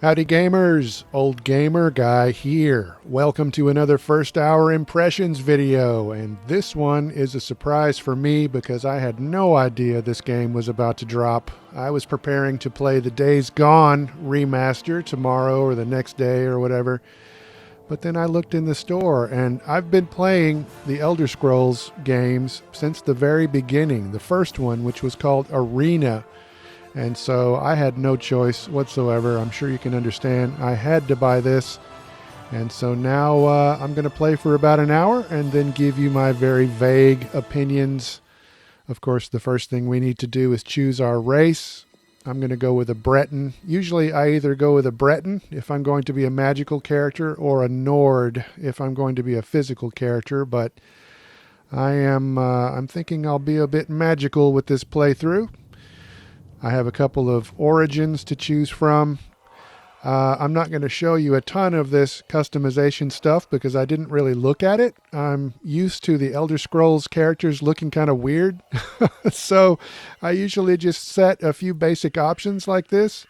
Howdy gamers, Old Gamer Guy here. Welcome to another first hour impressions video, and this one is a surprise for me because I had no idea this game was about to drop. I was preparing to play the Days Gone remaster tomorrow or the next day or whatever, but then I looked in the store and I've been playing the Elder Scrolls games since the very beginning, the first one, which was called Arena. And so I had no choice whatsoever. I'm sure you can understand. I had to buy this. And so now I'm going to play for about an hour and then give you my very vague opinions. Of course, the first thing we need to do is choose our race. I'm going to go with a Breton. Usually I either go with a Breton if I'm going to be a magical character or a Nord if I'm going to be a physical character. But I'm thinking I'll be a bit magical with this playthrough. I have a couple of origins to choose from. I'm not going to show you a ton of this customization stuff because I didn't really look at it. I'm used to the Elder Scrolls characters looking kind of weird. So I usually just set a few basic options like this.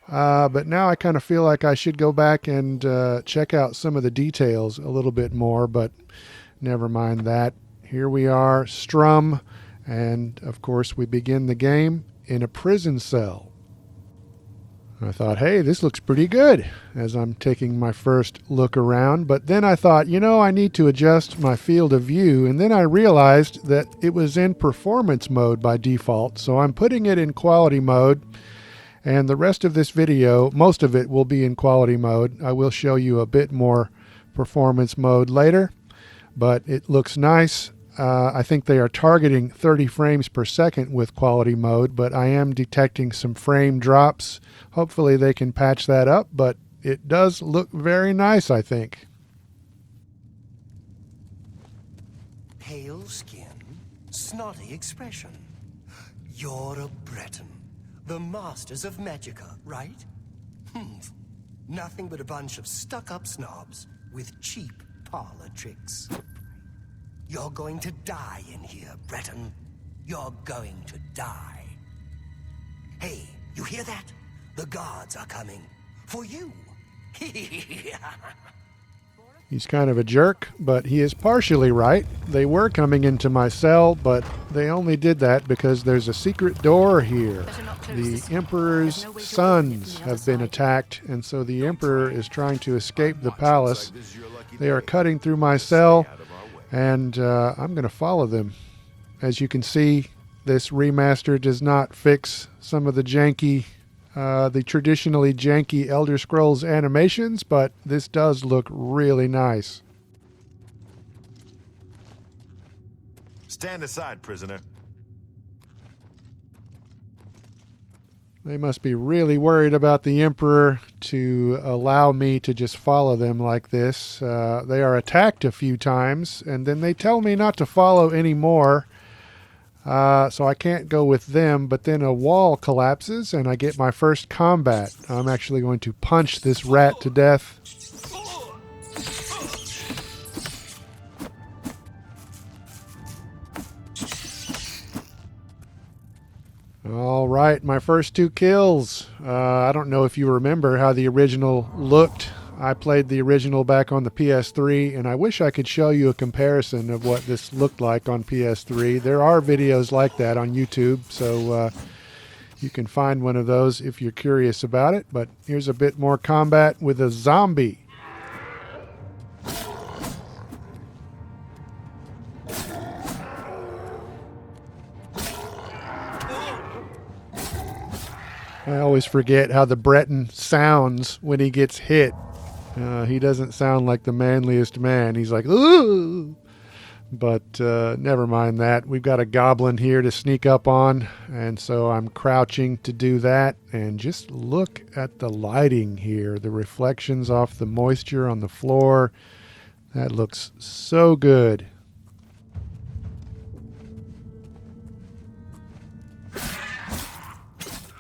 But now I kind of feel like I should go back and check out some of the details a little bit more, but never mind that. Here we are, Strum, and of course we begin the game in a prison cell. I thought, hey, this looks pretty good as I'm taking my first look around. But then I thought, I need to adjust my field of view. And then I realized that it was in performance mode by default. So I'm putting it in quality mode. And the rest of this video, most of it will be in quality mode. I will show you a bit more performance mode later. But it looks nice. I think they are targeting 30 frames per second with quality mode, but I am detecting some frame drops. Hopefully they can patch that up, but it does look very nice, I think. Pale skin, snotty expression. You're a Breton, the masters of Magica, right? Nothing but a bunch of stuck-up snobs with cheap parlor tricks. You're going to die in here, Breton. You're going to die. Hey, you hear that? The guards are coming. For you. He's kind of a jerk, but he is partially right. They were coming into my cell, but they only did that because there's a secret door here. The Emperor's sons have been attacked, and so the Emperor is trying to escape the palace. They are cutting through my cell. And I'm going to follow them. As you can see, this remaster does not fix some of the the traditionally janky Elder Scrolls animations, but this does look really nice. Stand aside, prisoner. They must be really worried about the Emperor to allow me to just follow them like this. They are attacked a few times, and then they tell me not to follow anymore. So I can't go with them, but then a wall collapses, and I get my first combat. I'm actually going to punch this rat to death. All right, my first 2 kills. I don't know if you remember how the original looked. I played the original back on the PS3, and I wish I could show you a comparison of what this looked like on PS3. There are videos like that on YouTube, so you can find one of those if you're curious about it. But here's a bit more combat with a zombie. I always forget how the Breton sounds when he gets hit. He doesn't sound like the manliest man. He's like, ooh! But never mind that. We've got a goblin here to sneak up on, and so I'm crouching to do that. And just look at the lighting here. The reflections off the moisture on the floor. That looks so good.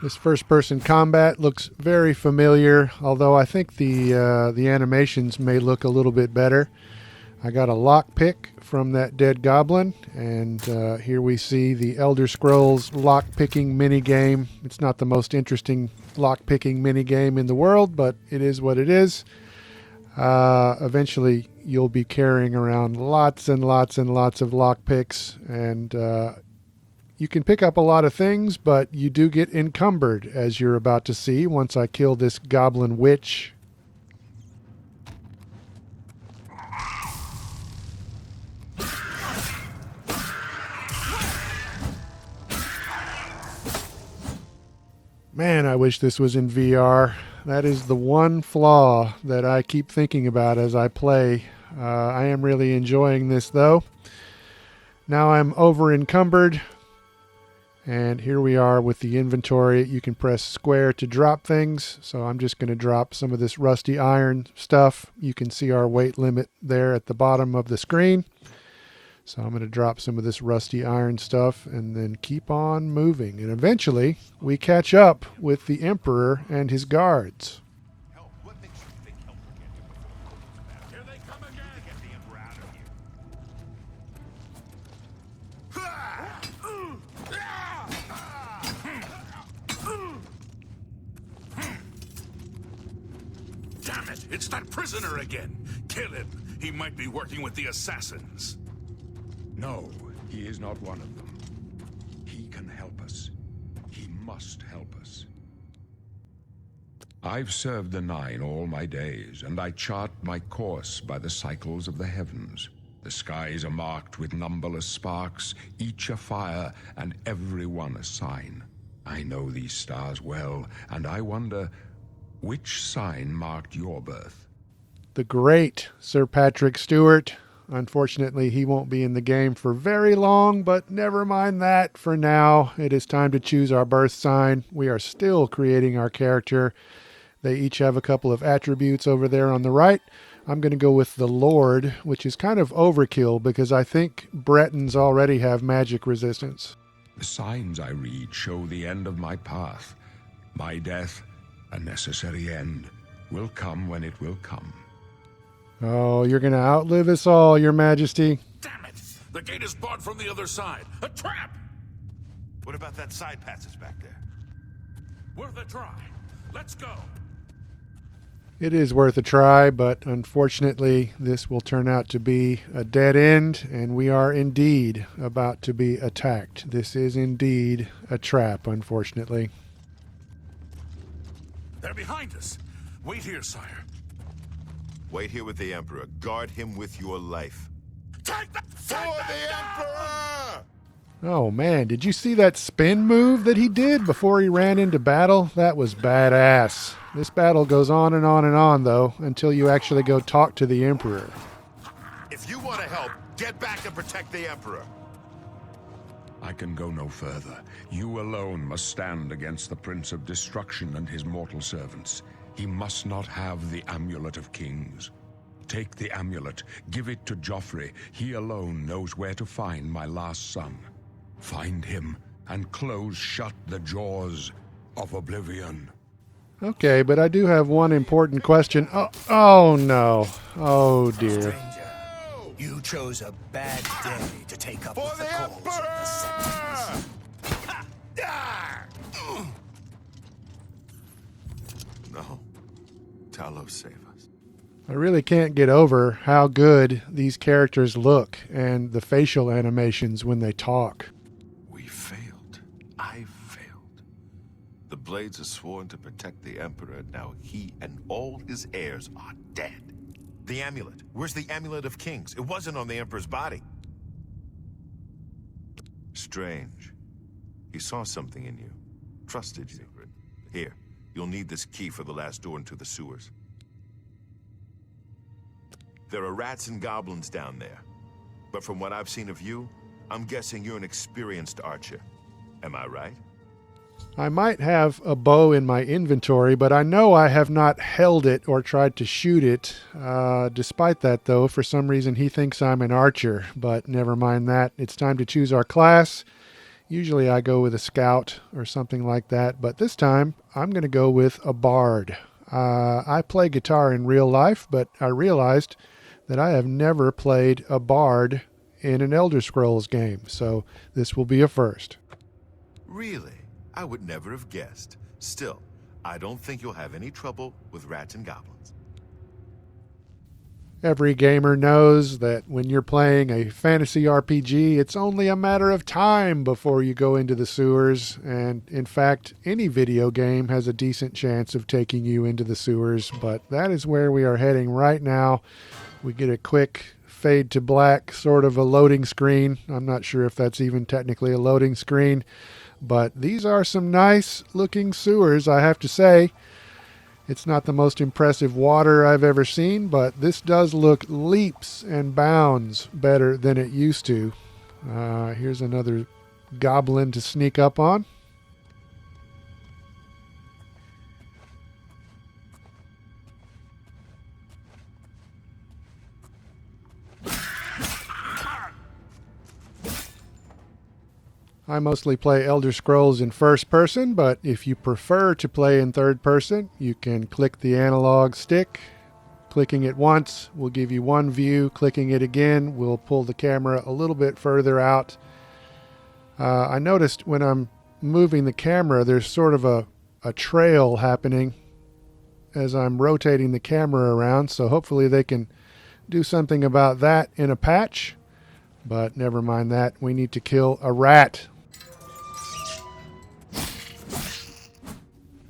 This first-person combat looks very familiar, although I think the animations may look a little bit better. I got a lockpick from that dead goblin, and here we see the Elder Scrolls lockpicking minigame. It's not the most interesting lockpicking minigame in the world, but it is what it is. Eventually, you'll be carrying around lots and lots and lots of lockpicks, and you can pick up a lot of things, but you do get encumbered, as you're about to see once I kill this goblin witch. Man, I wish this was in VR. That is the one flaw that I keep thinking about as I play. I am really enjoying this, though. Now I'm over encumbered, and here we are with the inventory. You can press square to drop things, so I'm just going to drop some of this rusty iron stuff. You can see our weight limit there at the bottom of the screen. So I'm going to drop some of this rusty iron stuff and then keep on moving. And eventually, we catch up with the Emperor and his guards. Help. What makes you think help will get you before it goes bad? Here they come again to get the Emperor out of here. Damn it! It's that prisoner again! Kill him! He might be working with the assassins. No, he is not one of them. He can help us. He must help us. I've served the Nine all my days, and I chart my course by the cycles of the heavens. The skies are marked with numberless sparks, each a fire, and every one a sign. I know these stars well, and I wonder, which sign marked your birth? The great Sir Patrick Stewart. Unfortunately, he won't be in the game for very long, but never mind that for now. It is time to choose our birth sign. We are still creating our character. They each have a couple of attributes over there on the right. I'm going to go with the Lord, which is kind of overkill because I think Bretons already have magic resistance. The signs I read show the end of my path. My death, a necessary end, will come when it will come. Oh, you're going to outlive us all, Your Majesty. Damn it! The gate is barred from the other side. A trap! What about that side passage back there? Worth a try. Let's go. It is worth a try, but unfortunately, this will turn out to be a dead end, and we are indeed about to be attacked. This is indeed a trap, unfortunately. They're behind us. Wait here, sire. Wait here with the Emperor. Guard him with your life. Take the For the Emperor! Oh man, did you see that spin move that he did before he ran into battle? That was badass. This battle goes on and on and on, though, until you actually go talk to the Emperor. If you want to help, get back and protect the Emperor. I can go no further. You alone must stand against the Prince of Destruction and his mortal servants. He must not have the Amulet of Kings. Take the amulet, give it to Joffrey. He alone knows where to find my last son. Find him and close shut the jaws of Oblivion. Okay, but I do have one important question. Oh no. Oh dear. Stranger, you chose a bad day to take up For with the the calls of the Emperor! Sentinels. No. Talos, save us. I really can't get over how good these characters look and the facial animations when they talk. We failed. I failed. The Blades are sworn to protect the Emperor. Now he and all his heirs are dead. The amulet. Where's the Amulet of Kings? It wasn't on the Emperor's body. Strange. He saw something in you. Trusted you. Here, you'll need this key for the last door into the sewers. There are rats and goblins down there. But from what I've seen of you, I'm guessing you're an experienced archer. Am I right? I might have a bow in my inventory, but I know I have not held it or tried to shoot it. Despite that, though, for some reason he thinks I'm an archer, but never mind that. It's time to choose our class. Usually I go with a scout or something like that, but this time I'm going to go with a bard. I play guitar in real life, but I realized that I have never played a bard in an Elder Scrolls game, so this will be a first. Really? I would never have guessed. Still, I don't think you'll have any trouble with rats and goblins. Every gamer knows that when you're playing a fantasy RPG, it's only a matter of time before you go into the sewers, and in fact, any video game has a decent chance of taking you into the sewers, but that is where we are heading right now. We get a quick fade to black, sort of a loading screen. I'm not sure if that's even technically a loading screen, but these are some nice looking sewers, I have to say. It's not the most impressive water I've ever seen, but this does look leaps and bounds better than it used to. Here's another goblin to sneak up on. I mostly play Elder Scrolls in first person, but if you prefer to play in third person, you can click the analog stick. Clicking it once will give you one view. Clicking it again will pull the camera a little bit further out. I noticed when I'm moving the camera, there's sort of a trail happening as I'm rotating the camera around, so hopefully they can do something about that in a patch. But never mind that. We need to kill a rat.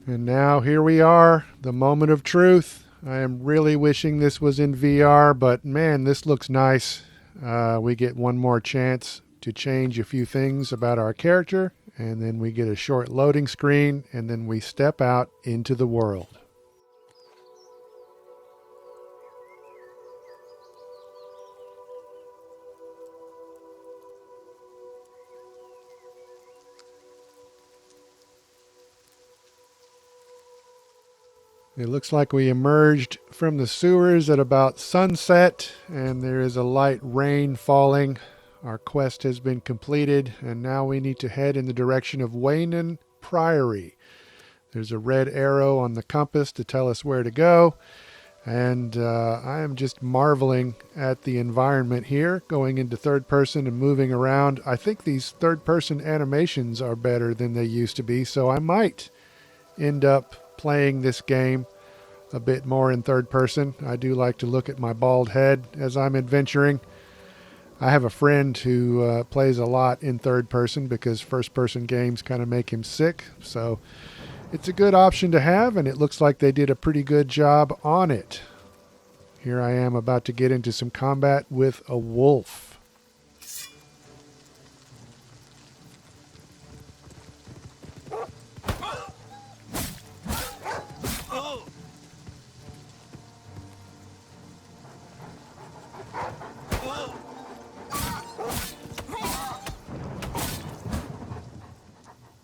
And now here we are, the moment of truth. I am really wishing this was in VR, but man, this looks nice. We get one more chance to change a few things about our character, and then we get a short loading screen, and then we step out into the world. It looks like we emerged from the sewers at about sunset, and there is a light rain falling. Our quest has been completed, and now we need to head in the direction of Waynon Priory. There's a red arrow on the compass to tell us where to go, and I am just marveling at the environment here, going into third person and moving around. I think these third person animations are better than they used to be, so I might end up playing this game a bit more in third person. I do like to look at my bald head as I'm adventuring. I have a friend who plays a lot in third person because first person games kind of make him sick, so it's a good option to have, and it looks like they did a pretty good job on it. Here I am about to get into some combat with a wolf.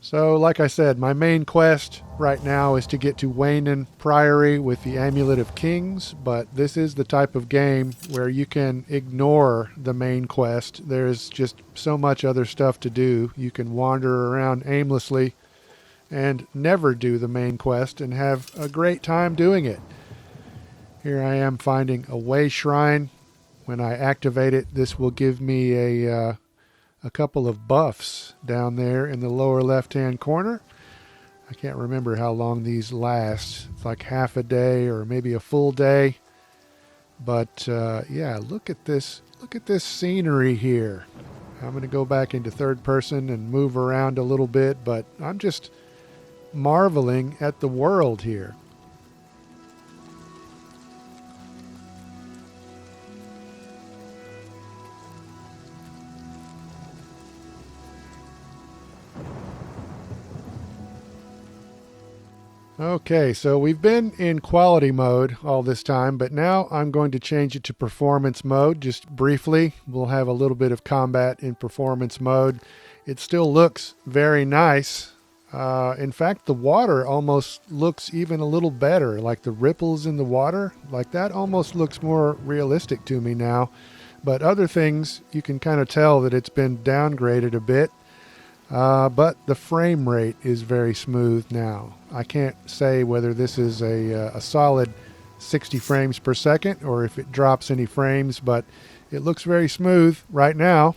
So, like I said, my main quest right now is to get to Waynon Priory with the Amulet of Kings, but this is the type of game where you can ignore the main quest. There's just so much other stuff to do. You can wander around aimlessly and never do the main quest and have a great time doing it. Here I am finding a way shrine. When I activate it, this will give me a couple of buffs down there in the lower left-hand corner. I can't remember how long these last. It's like half a day or maybe a full day. But yeah, look at this. Look at this scenery here. I'm going to go back into third person and move around a little bit, but I'm just marveling at the world here. Okay, so we've been in quality mode all this time, but now I'm going to change it to performance mode just briefly. We'll have a little bit of combat in performance mode. It still looks very nice. In fact, the water almost looks even a little better, like the ripples in the water. Like that almost looks more realistic to me now. But other things, you can kind of tell that it's been downgraded a bit. But the frame rate is very smooth now. I can't say whether this is a solid 60 frames per second or if it drops any frames, but it looks very smooth right now.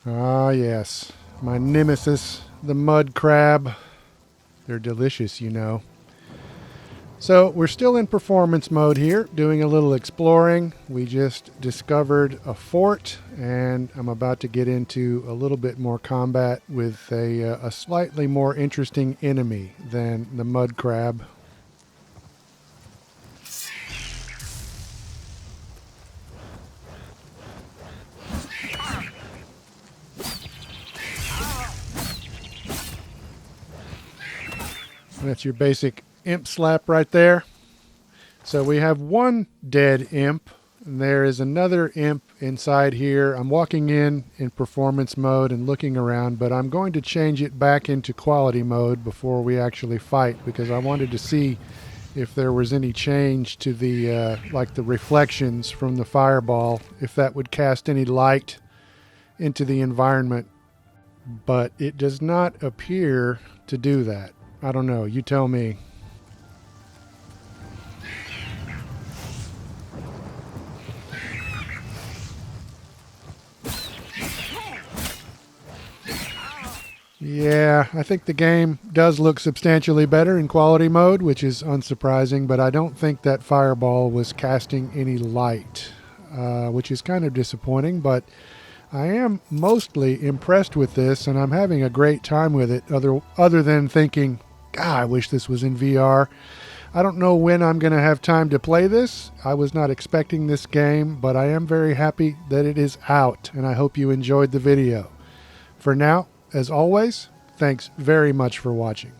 Ah, yes, my nemesis, the mud crab. They're delicious, you know. So we're still in performance mode here, doing a little exploring. We just discovered a fort, and I'm about to get into a little bit more combat with a slightly more interesting enemy than the mud crab. That's your basic imp slap right there. So we have one dead imp, and there is another imp inside here. I'm walking in performance mode and looking around, but I'm going to change it back into quality mode before we actually fight, because I wanted to see if there was any change to the like the reflections from the fireball, if that would cast any light into the environment, but it does not appear to do that. I don't know, you tell me. Yeah, I think the game does look substantially better in quality mode, which is unsurprising, but I don't think that fireball was casting any light, which is kind of disappointing, but I am mostly impressed with this, and I'm having a great time with it, other than thinking, God, I wish this was in VR. I don't know when I'm going to have time to play this. I was not expecting this game, but I am very happy that it is out, and I hope you enjoyed the video. For now, as always, thanks very much for watching.